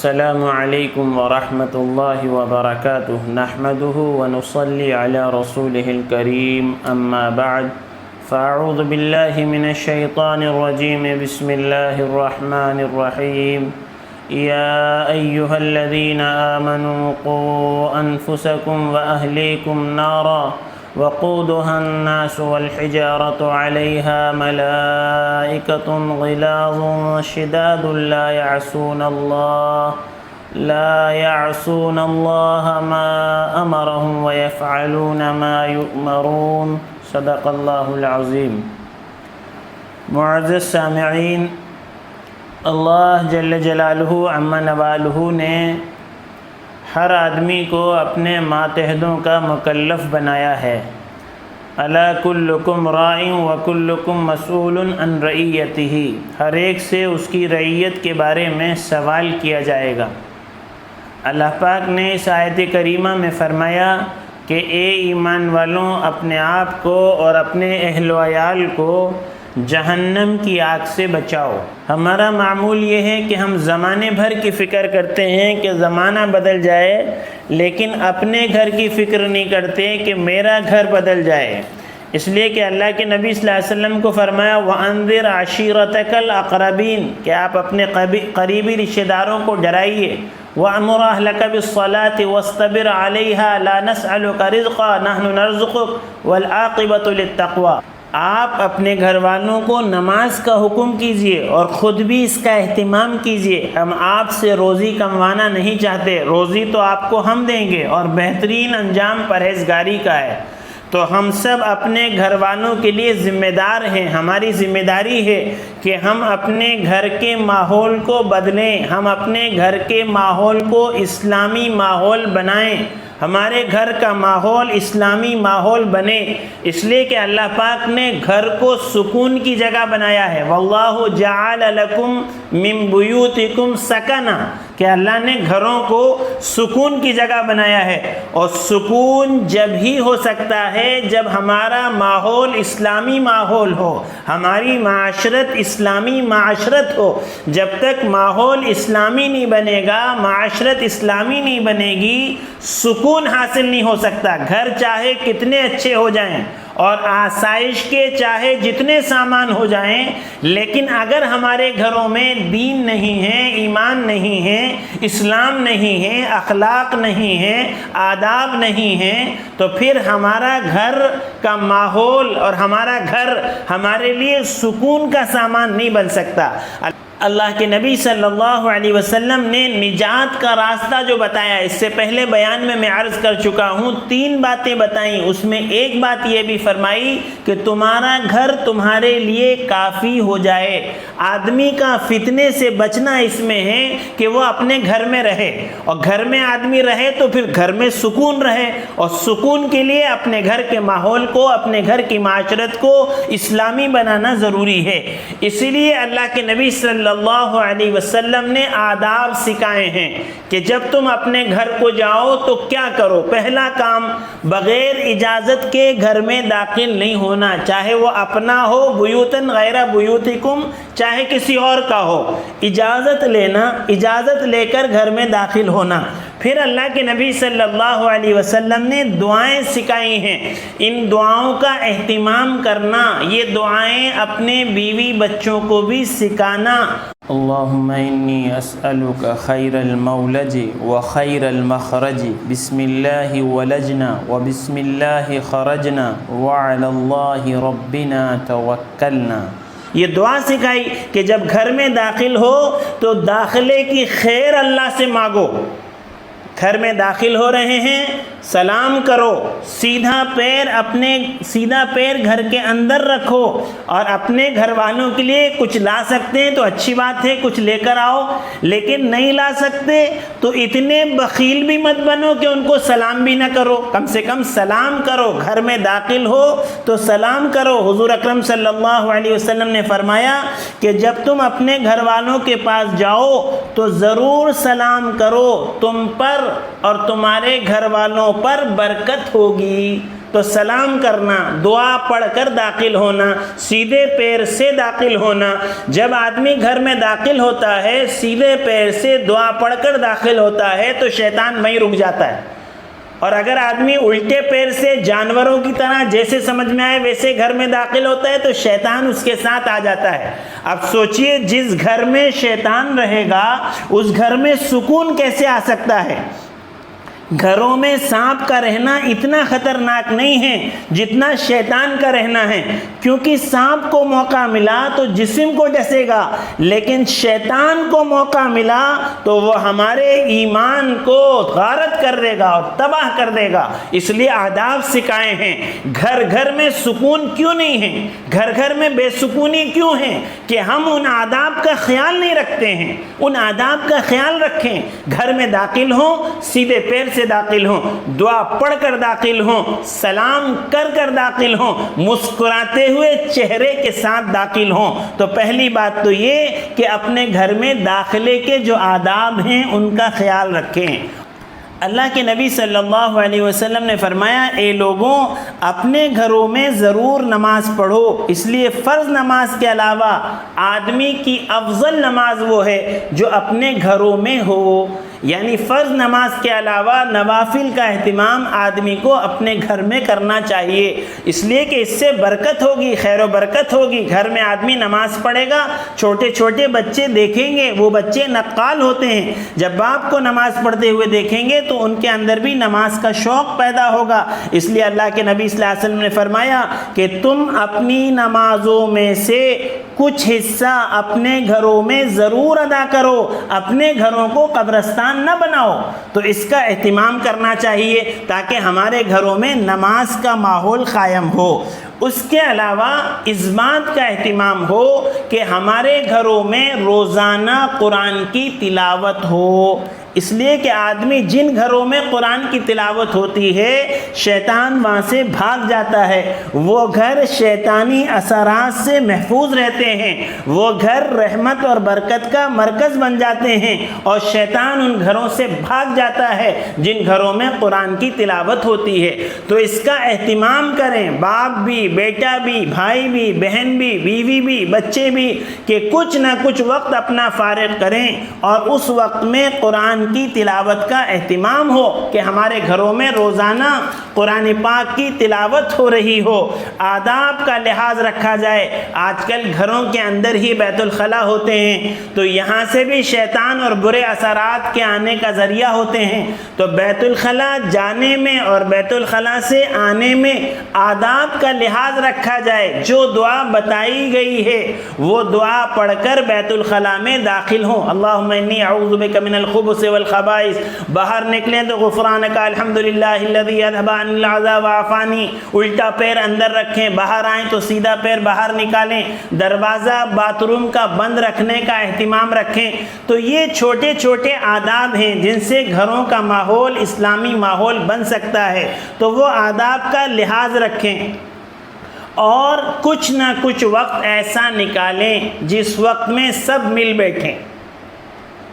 السلام علیکم ورحمۃ اللہ وبرکاتہ نحمده ونصلی علی رسوله الکریم اما بعد فاعوذ باللہ من الشیطان الرجیم بسم اللہ الرحمن الرحیم یا ایہا الذین آمنوا قوا انفسکم واہلیکم نارا وقودها الناس والحجارة عليها ملائكة غلاظ شداد لا يعصون الله ما أمرهم ويفعلون ما يؤمرون صدق اللہ العظیم۔ معزز سامعین، اللہ جل جلالہ عم نوالہ نے ہر آدمی کو اپنے ماتحتوں کا مکلف بنایا ہے۔ الا کلکم راع وکلکم مسئول عن رعیتہ، ہر ایک سے اس کی رعیت کے بارے میں سوال کیا جائے گا۔ اللہ پاک نے اس آیت کریمہ میں فرمایا کہ اے ایمان والوں، اپنے آپ کو اور اپنے اہل و عیال کو جہنم کی آگ سے بچاؤ۔ ہمارا معمول یہ ہے کہ ہم زمانے بھر کی فکر کرتے ہیں کہ زمانہ بدل جائے، لیکن اپنے گھر کی فکر نہیں کرتے کہ میرا گھر بدل جائے۔ اس لیے کہ اللہ کے نبی صلی اللہ علیہ وسلم کو فرمایا وَأَنذِرْ عَشِيرَتَكَ الْأَقْرَبِينَ، کہ آپ اپنے قریبی رشتہ داروں کو ڈرائیے۔ وَأْمُرْ أَهْلَكَ بِالصَّلَاةِ وَاصْطَبِرْ عَلَيْهَا لَا نَسْأَلُكَ رِزْقًا نَحْنُ نَرْزُقُكَ وَالْعَاقِبَةُ لِلتَّقْوَىٰ۔ آپ اپنے گھر والوں کو نماز کا حکم کیجئے اور خود بھی اس کا اہتمام کیجئے۔ ہم آپ سے روزی کموانا نہیں چاہتے، روزی تو آپ کو ہم دیں گے، اور بہترین انجام پرہیزگاری کا ہے۔ تو ہم سب اپنے گھر والوں کے لیے ذمہ دار ہیں۔ ہماری ذمہ داری ہے کہ ہم اپنے گھر کے ماحول کو بدلیں، ہم اپنے گھر کے ماحول کو اسلامی ماحول بنائیں، ہمارے گھر کا ماحول اسلامی ماحول بنے۔ اس لیے کہ اللہ پاک نے گھر کو سکون کی جگہ بنایا ہے۔ واللہ جعل لکم من بیوتکم سکنا، کہ اللہ نے گھروں کو سکون کی جگہ بنایا ہے، اور سکون جب ہی ہو سکتا ہے جب ہمارا ماحول اسلامی ماحول ہو، ہماری معاشرت اسلامی معاشرت ہو۔ جب تک ماحول اسلامی نہیں بنے گا، معاشرت اسلامی نہیں بنے گی، سکون حاصل نہیں ہو سکتا۔ گھر چاہے کتنے اچھے ہو جائیں اور آسائش کے چاہے جتنے سامان ہو جائیں، لیکن اگر ہمارے گھروں میں دین نہیں ہے، ایمان نہیں ہے، اسلام نہیں ہے، اخلاق نہیں ہے، آداب نہیں ہے، تو پھر ہمارا گھر کا ماحول اور ہمارا گھر ہمارے لیے سکون کا سامان نہیں بن سکتا۔ اللہ کے نبی صلی اللہ علیہ وسلم نے نجات کا راستہ جو بتایا، اس سے پہلے بیان میں عرض کر چکا ہوں، 3 باتیں بتائیں۔ اس میں ایک بات یہ بھی فرمائی کہ تمہارا گھر تمہارے لیے کافی ہو جائے۔ آدمی کا فتنے سے بچنا اس میں ہے کہ وہ اپنے گھر میں رہے، اور گھر میں آدمی رہے تو پھر گھر میں سکون رہے، اور سکون کے لیے اپنے گھر کے ماحول کو، اپنے گھر کی معاشرت کو اسلامی بنانا ضروری ہے۔ اسی لیے اللہ کے نبی صلی اللہ علیہ وسلم نے آداب سکھائے ہیں کہ جب تم اپنے گھر کو جاؤ تو کیا کرو۔ پہلا کام، بغیر اجازت کے گھر میں داخل نہیں ہونا، چاہے وہ اپنا ہو، بیوتن غیر بیوتکم، چاہے کسی اور کا ہو۔ اجازت لینا، اجازت لے کر گھر میں داخل ہونا۔ پھر اللہ کے نبی صلی اللہ علیہ وسلم نے دعائیں سکھائی ہیں، ان دعاؤں کا اہتمام کرنا، یہ دعائیں اپنے بیوی بچوں کو بھی سکھانا۔ اللہم انی اسألک خیر المولج و خیر المخرج، بسم اللہ ولجنا و بسم اللہ خرجنا وعلی اللہ ربنا توکلنا۔ یہ دعا سکھائی کہ جب گھر میں داخل ہو تو داخلے کی خیر اللہ سے مانگو۔ گھر میں داخل ہو رہے ہیں، سلام کرو، سیدھا پیر گھر کے اندر رکھو، اور اپنے گھر والوں کے لیے کچھ لا سکتے ہیں تو اچھی بات ہے، کچھ لے کر آؤ، لیکن نہیں لا سکتے تو اتنے بخیل بھی مت بنو کہ ان کو سلام بھی نہ کرو، کم سے کم سلام کرو۔ گھر میں داخل ہو تو سلام کرو۔ حضور اکرم صلی اللہ علیہ وسلم نے فرمایا کہ جب تم اپنے گھر والوں کے پاس جاؤ تو ضرور سلام کرو، تم پر اور تمہارے گھر والوں پر برکت ہوگی۔ تو سلام کرنا، دعا پڑھ کر داخل ہونا، سیدھے پیر سے داخل ہونا۔ جب آدمی گھر میں داخل ہوتا ہے سیدھے پیر سے دعا پڑھ کر داخل ہوتا ہے تو شیطان وہیں رک جاتا ہے، اور اگر آدمی الٹے پیر سے جانوروں کی طرح جیسے سمجھ میں آئے ویسے گھر میں داخل ہوتا ہے تو شیطان اس کے ساتھ آ جاتا ہے۔ اب سوچئے جس گھر میں شیطان رہے گا اس گھر میں سکون کیسے آ سکتا ہے؟ گھروں میں سانپ کا رہنا اتنا خطرناک نہیں ہے جتنا شیطان کا رہنا ہے، کیونکہ سانپ کو موقع ملا تو جسم کو ڈسے گا، لیکن شیطان کو موقع ملا تو وہ ہمارے ایمان کو غارت کر دے گا اور تباہ کر دے گا۔ اس لیے آداب سکھائے ہیں۔ گھر گھر میں سکون کیوں نہیں ہے؟ گھر گھر میں بے سکونی کیوں ہے؟ کہ ہم ان آداب کا خیال نہیں رکھتے ہیں۔ ان آداب کا خیال رکھیں۔ گھر میں داخل ہوں سیدھے پیر سے داخل ہوں، دعا پڑھ کر داخل ہوں، سلام کر کر داخل ہوں، مسکراتے ہوئے چہرے کے ساتھ داخل ہوں۔ تو پہلی بات تو یہ کہ اپنے گھر میں داخلے کے جو آداب ہیں ان کا خیال رکھیں۔ اللہ کے نبی صلی اللہ علیہ وسلم نے فرمایا، اے لوگوں اپنے گھروں میں ضرور نماز پڑھو، اس لیے فرض نماز کے علاوہ آدمی کی افضل نماز وہ ہے جو اپنے گھروں میں ہو۔ یعنی فرض نماز کے علاوہ نوافل کا اہتمام آدمی کو اپنے گھر میں کرنا چاہیے، اس لیے کہ اس سے برکت ہوگی، خیر و برکت ہوگی۔ گھر میں آدمی نماز پڑھے گا، چھوٹے چھوٹے بچے دیکھیں گے، وہ بچے نقال ہوتے ہیں، جب باپ کو نماز پڑھتے ہوئے دیکھیں گے تو ان کے اندر بھی نماز کا شوق پیدا ہوگا۔ اس لیے اللہ کے نبی صلی اللہ علیہ وسلم نے فرمایا کہ تم اپنی نمازوں میں سے کچھ حصہ اپنے گھروں میں ضرور ادا کرو، اپنے گھروں کو قبرستان نہ بناؤ۔ تو اس کا اہتمام کرنا چاہیے تاکہ ہمارے گھروں میں نماز کا ماحول قائم ہو۔ اس کے علاوہ اس بات کا اہتمام ہو کہ ہمارے گھروں میں روزانہ قرآن کی تلاوت ہو، اس لیے کہ آدمی جن گھروں میں قرآن کی تلاوت ہوتی ہے شیطان وہاں سے بھاگ جاتا ہے، وہ گھر شیطانی اثرات سے محفوظ رہتے ہیں، وہ گھر رحمت اور برکت کا مرکز بن جاتے ہیں، اور شیطان ان گھروں سے بھاگ جاتا ہے جن گھروں میں قرآن کی تلاوت ہوتی ہے۔ تو اس کا اہتمام کریں، باپ بھی، بیٹا بھی، بھائی بھی، بہن بھی، بیوی بھی، بچے بھی، کہ کچھ نہ کچھ وقت اپنا فارغ کریں اور اس وقت میں قرآن کی تلاوت کا اہتمام ہو، کہ ہمارے گھروں میں روزانہ قرآن پاک کی تلاوت ہو رہی ہو، آداب کا لحاظ رکھا جائے۔ آج کل گھروں کے اندر ہی بیت الخلا ہوتے ہیں تو یہاں سے بھی شیطان اور برے اثرات کے آنے کا ذریعہ ہوتے ہیں، تو بیت الخلا جانے میں اور بیت الخلا سے آنے میں آداب کا لحاظ رکھا جائے۔ جو دعا بتائی گئی ہے وہ دعا پڑھ کر بیت الخلا میں داخل ہوں۔ اللہم انی اعوذ بک من الخبث والخبائث، باہر نکلیں تو غفرانک الحمدللہ الذی اذھب عنی العذاب وعافانی، الٹا پیر اندر رکھیں، باہر آئیں تو سیدھا پیر باہر نکالیں، دروازہ باتھ روم کا بند رکھنے کا اہتمام رکھیں۔ تو یہ چھوٹے چھوٹے آداب ہیں جن سے گھروں کا ماحول اسلامی ماحول بن سکتا ہے، تو وہ آداب کا لحاظ رکھیں۔ اور کچھ نہ کچھ وقت ایسا نکالیں جس وقت میں سب مل بیٹھیں،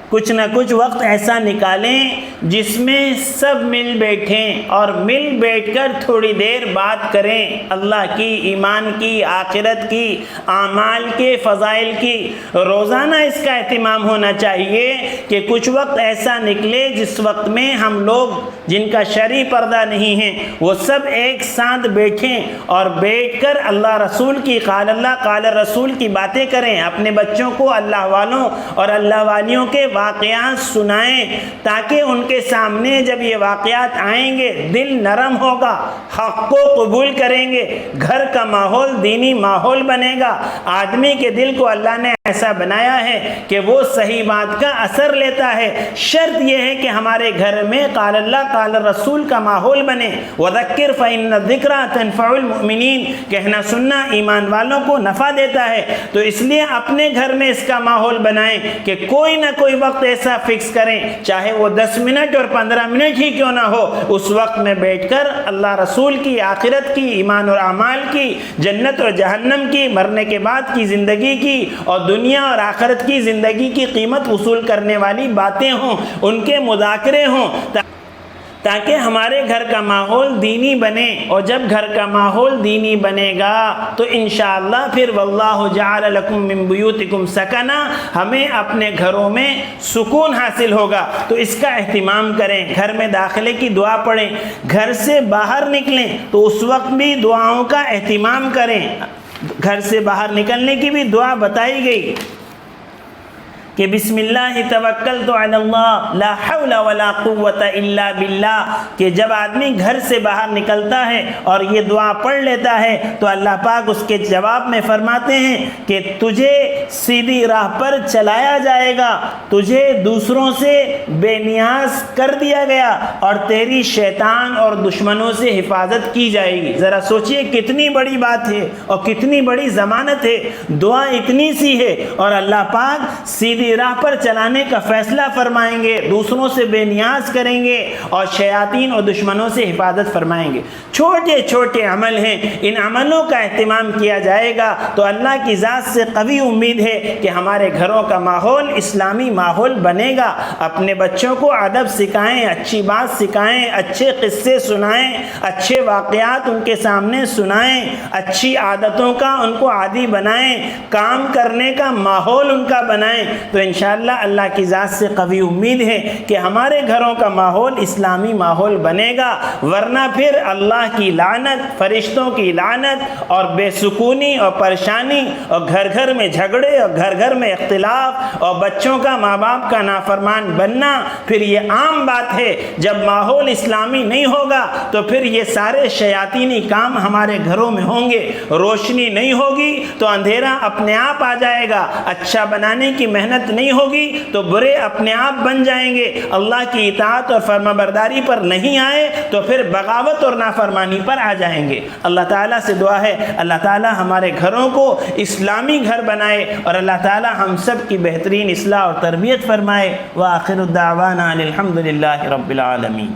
کچھ نہ کچھ وقت ایسا نکالیں جس میں سب مل بیٹھیں اور مل بیٹھ کر تھوڑی دیر بات کریں، اللہ کی، ایمان کی، آخرت کی، اعمال کے فضائل کی۔ روزانہ اس کا اہتمام ہونا چاہیے کہ کچھ وقت ایسا نکلے جس وقت میں ہم لوگ جن کا شرعی پردہ نہیں ہے وہ سب ایک ساتھ بیٹھیں اور بیٹھ کر اللہ رسول کی، قال اللہ قال رسول کی باتیں کریں، اپنے بچوں کو اللہ والوں اور اللہ والیوں کے واقعات سنائیں، تاکہ ان کے سامنے جب یہ واقعات آئیں گے دل نرم ہوگا، حق کو قبول کریں گے، گھر کا ماحول دینی ماحول بنے گا۔ آدمی کے دل کو اللہ نے ایسا بنایا ہے کہ وہ صحیح بات کا اثر لیتا ہے۔ شرط یہ ہے کہ ہمارے گھر میں قال اللہ قال رسول کا ماحول بنے۔ وذکر فإن الذکریٰ تنفع المؤمنین، کہنا سننا ایمان والوں کو نفع دیتا ہے۔ تو اس لیے اپنے گھر میں اس کا ماحول بنائیں کہ کوئی نہ کوئی وقت ایسا فکس کریں، چاہے وہ 10 منٹ اور 15 منٹ ہی کیوں نہ ہو، اس وقت میں بیٹھ کر اللہ رسول کی، آخرت کی، ایمان اور اعمال کی، جنت اور جہنم کی، مرنے کے بعد کی زندگی کی اور دنیا اور آخرت کی زندگی کی قیمت وصول کرنے والی باتیں ہوں، ان کے مذاکرے ہوں، تاکہ ہمارے گھر کا ماحول دینی بنے، اور جب گھر کا ماحول دینی بنے گا تو انشاءاللہ پھر واللہ جعل لکم من بیوتکم سکنا، ہمیں اپنے گھروں میں سکون حاصل ہوگا۔ تو اس کا اہتمام کریں، گھر میں داخلے کی دعا پڑھیں، گھر سے باہر نکلیں تو اس وقت بھی دعاؤں کا اہتمام کریں۔ گھر سے باہر نکلنے کی بھی دعا بتائی گئی کہ بسم اللہ توکلت علی اللہ لا حول ولا قوت الا باللہ، کہ جب آدمی گھر سے باہر نکلتا ہے اور یہ دعا پڑھ لیتا ہے تو اللہ پاک اس کے جواب میں فرماتے ہیں کہ تجھے سیدھی راہ پر چلایا جائے گا، تجھے دوسروں سے بے نیاز کر دیا گیا، اور تیری شیطان اور دشمنوں سے حفاظت کی جائے گی۔ ذرا سوچئے کتنی بڑی بات ہے اور کتنی بڑی ضمانت ہے، دعا اتنی سی ہے اور اللہ پاک سیدھی راہ پر چلانے کا فیصلہ فرمائیں گے، دوسروں سے بے نیاز کریں گے اور شیاطین اور دشمنوں سے حفاظت فرمائیں گے۔ چھوٹے چھوٹے عمل ہیں، ان عملوں کا اہتمام کیا جائے گا تو اللہ کی ذات سے قوی امید ہے کہ ہمارے گھروں کا ماحول اسلامی ماحول بنے گا۔ اپنے بچوں کو ادب سکھائیں، اچھی بات سکھائیں، اچھے قصے سنائیں، اچھے واقعات ان کے سامنے سنائیں، اچھی عادتوں کا ان کو عادی بنائیں، کام کرنے کا ماحول ان کا بنائیں، تو انشاءاللہ اللہ کی ذات سے قوی امید ہے کہ ہمارے گھروں کا ماحول اسلامی ماحول بنے گا، ورنہ پھر اللہ کی لعنت، فرشتوں کی لعنت اور بے سکونی اور پریشانی اور گھر گھر میں جھگڑے اور گھر گھر میں اختلاف اور بچوں کا ماں باپ کا نافرمان بننا، پھر یہ عام بات ہے۔ جب ماحول اسلامی نہیں ہوگا تو پھر یہ سارے شیاطینی کام ہمارے گھروں میں ہوں گے، روشنی نہیں ہوگی تو اندھیرا اپنے آپ آ جائے گا، اچھا بنانے کی محنت نہیں ہوگی تو برے اپنے آپ بن جائیں گے، اللہ کی اطاعت اور فرما برداری پر نہیں آئے تو پھر بغاوت اور نافرمانی پر آ جائیں گے۔ اللہ تعالیٰ سے دعا ہے اللہ تعالیٰ ہمارے گھروں کو اسلامی گھر بنائے اور اللہ تعالیٰ ہم سب کی بہترین اصلاح اور تربیت فرمائے۔ وآخر الدعوانا الحمد للہ رب العالمین۔